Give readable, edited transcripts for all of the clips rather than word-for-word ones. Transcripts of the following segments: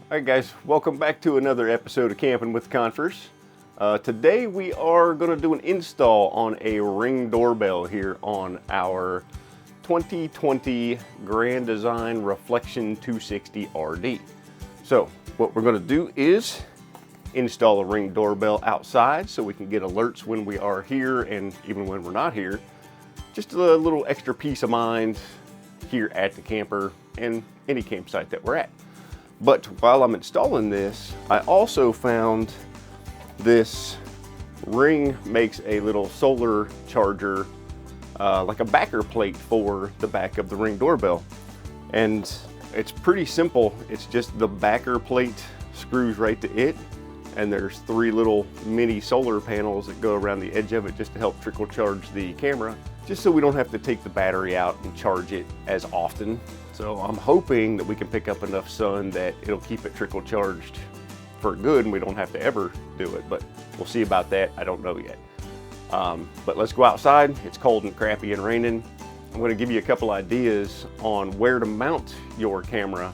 Alright guys, welcome back to another episode of Camping with Confers. Today we are going to do an install on a Ring doorbell here on our 2020 Grand Design Reflection 260 RD. So what we're going to do is install a Ring doorbell outside so we can get alerts when we are here and even when we're not here. Just a little extra peace of mind here at the camper and any campsite that we're at. But while I'm installing this, I also found this Ring makes a little solar charger, like a backer plate for the back of the Ring doorbell. And it's pretty simple. It's just the backer plate screws right to it. And there's 3 little mini solar panels that go around the edge of it just to help trickle charge the camera, just so we don't have to take the battery out and charge it as often. So I'm hoping that we can pick up enough sun that it'll keep it trickle charged for good and we don't have to ever do it, but we'll see about that. I don't know yet. But let's go outside. It's cold and crappy and raining. I'm going to give you a couple ideas on where to mount your camera,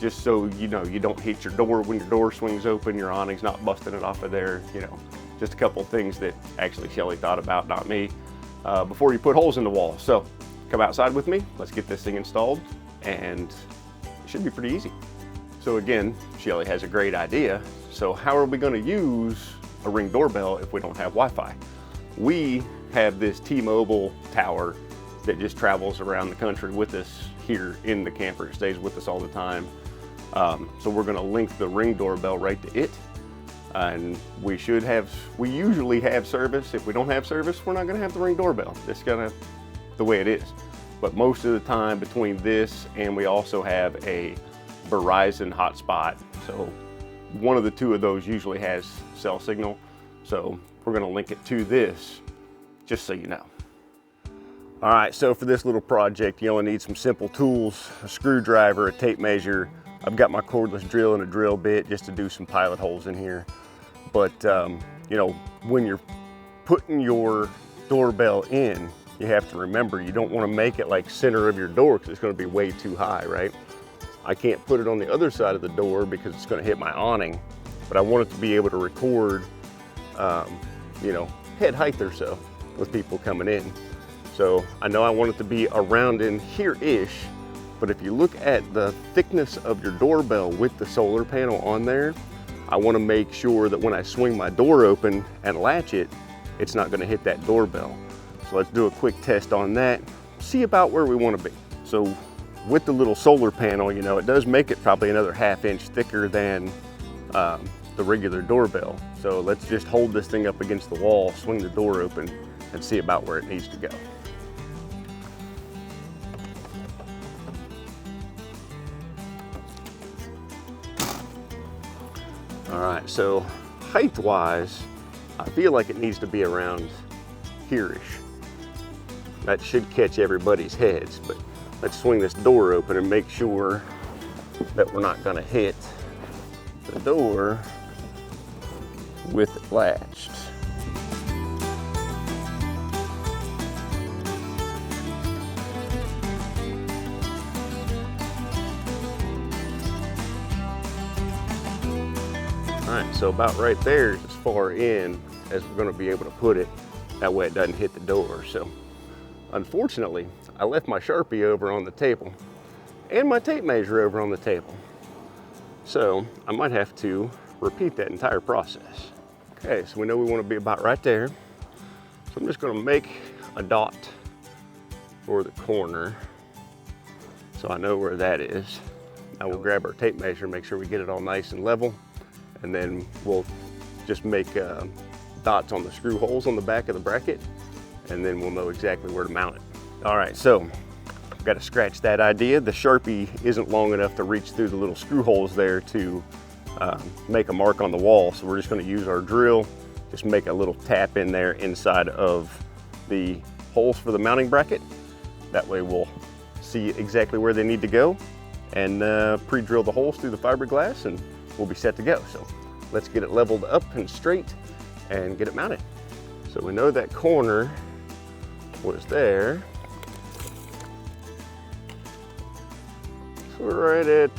just so you know you don't hit your door when your door swings open, your awning's not busting it off of there, you know, just a couple things that actually Shelly thought about, not me, before you put holes in the wall. So come outside with me, let's get this thing installed, and it should be pretty easy. So again, Shelly has a great idea. So how are we going to use a Ring doorbell if we don't have Wi-Fi? We have this T-Mobile tower that just travels around the country with us here in the camper. It stays with us all the time. So we're going to link the Ring doorbell right to it. And we usually have service. If we don't have service, we're not going to have the Ring doorbell. It's kind of the way it is. But most of the time between this and we also have a Verizon hotspot. So one of the 2 of those usually has cell signal. So we're going to link it to this, just so you know. All right, so for this little project, you only need some simple tools, a screwdriver, a tape measure. I've got my cordless drill and a drill bit just to do some pilot holes in here. But you know, when you're putting your doorbell in, you have to remember you don't want to make it like center of your door because it's going to be way too high, right? I can't put it on the other side of the door because it's going to hit my awning, but I want it to be able to record, you know, head height or so with people coming in. So I know I want it to be around in here-ish, but if you look at the thickness of your doorbell with the solar panel on there, I want to make sure that when I swing my door open and latch it, it's not going to hit that doorbell. So let's do a quick test on that, see about where we want to be. So with the little solar panel, you know, it does make it probably another 1/2 inch thicker than the regular doorbell. So let's just hold this thing up against the wall, swing the door open, and see about where it needs to go. All right, so height-wise, I feel like it needs to be around here-ish. That should catch everybody's heads, but let's swing this door open and make sure that we're not going to hit the door with it latched. All right, so about right there is as far in as we're going to be able to put it. That way it doesn't hit the door. So unfortunately, I left my Sharpie over on the table and my tape measure over on the table. So I might have to repeat that entire process. Okay, so we know we want to be about right there. So I'm just going to make a dot for the corner so I know where that is. Now we'll grab our tape measure, make sure we get it all nice and level, and then we'll just make dots on the screw holes on the back of the bracket, and then we'll know exactly where to mount it. All right, so I've got to scratch that idea. The Sharpie isn't long enough to reach through the little screw holes there to make a mark on the wall, so we're just going to use our drill, just make a little tap in there inside of the holes for the mounting bracket. That way we'll see exactly where they need to go, and pre-drill the holes through the fiberglass, and we'll be set to go. So let's get it leveled up and straight and get it mounted. So we know that corner was there. So we're right at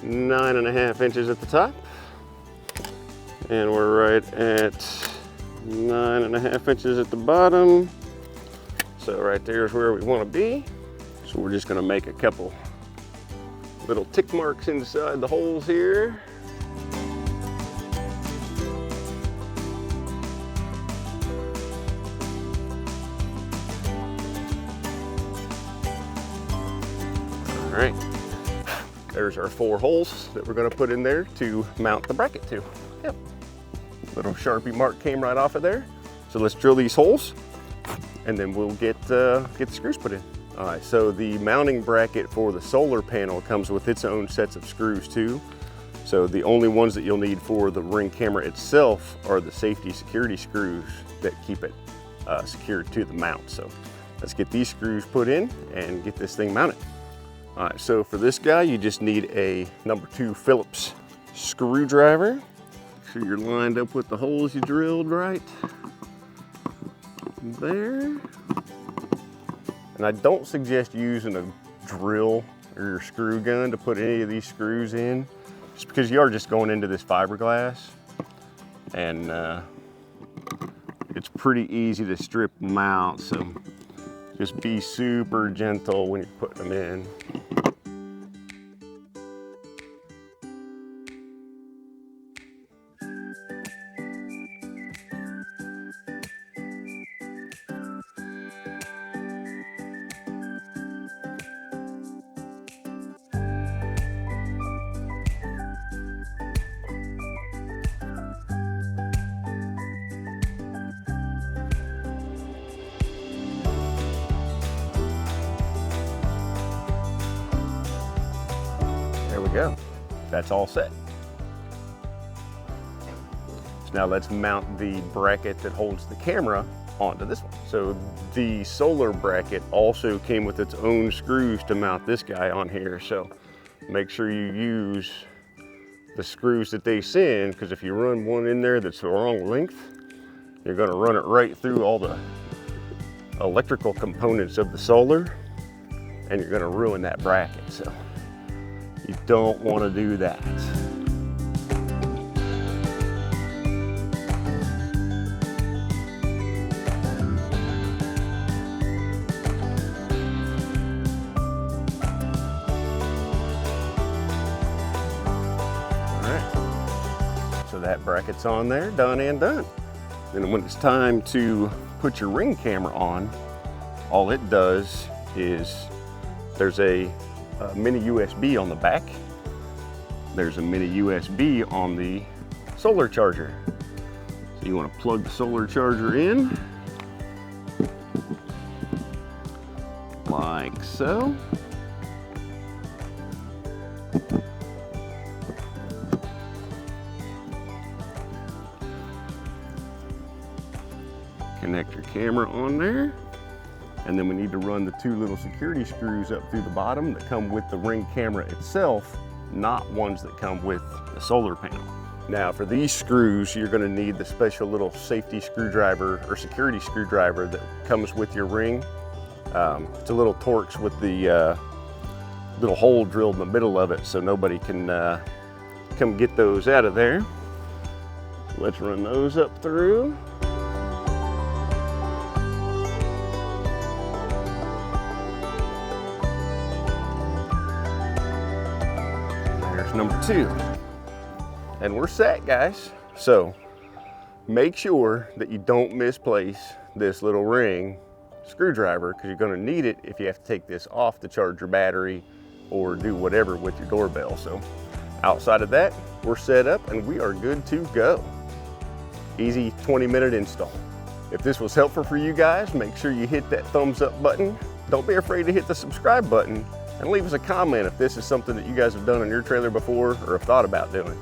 9.5 inches at the top. And we're right at 9.5 inches at the bottom. So right there is where we want to be. So we're just going to make a couple little tick marks inside the holes here. All right, there's our 4 holes that we're going to put in there to mount the bracket to. Yep, little Sharpie mark came right off of there. So let's drill these holes and then we'll get the screws put in. All right, so the mounting bracket for the solar panel comes with its own sets of screws too. So the only ones that you'll need for the Ring camera itself are the safety security screws that keep it secured to the mount. So let's get these screws put in and get this thing mounted. All right, so for this guy, you just need a number 2 Phillips screwdriver. Make sure you're lined up with the holes you drilled right there. And I don't suggest using a drill or your screw gun to put any of these screws in, just because you are just going into this fiberglass, and it's pretty easy to strip them out. So just be super gentle when you're putting them in. There we go. That's all set. So now let's mount the bracket that holds the camera onto this one. So the solar bracket also came with its own screws to mount this guy on here. So make sure you use the screws that they send, because if you run one in there that's the wrong length, you're going to run it right through all the electrical components of the solar, and you're going to ruin that bracket. So you don't want to do that. All right, so that bracket's on there, done and done. Then when it's time to put your Ring camera on, all it does is there's a mini USB on the back. There's a mini USB on the solar charger. So you want to plug the solar charger in like so. Connect your camera on there. And then we need to run the 2 little security screws up through the bottom that come with the Ring camera itself, not ones that come with the solar panel. Now for these screws, you're going to need the special little safety screwdriver or security screwdriver that comes with your Ring. It's a little Torx with the little hole drilled in the middle of it, so nobody can come get those out of there. Let's run those up through. Number 2, and we're set, guys. So make sure that you don't misplace this little Ring screwdriver, because you're going to need it if you have to take this off to charge your battery or do whatever with your doorbell. So outside of that, we're set up and we are good to go. Easy 20-minute install. If this was helpful for you guys, make sure you hit that thumbs up button. Don't be afraid to hit the subscribe button, and leave us a comment if this is something that you guys have done on your trailer before or have thought about doing.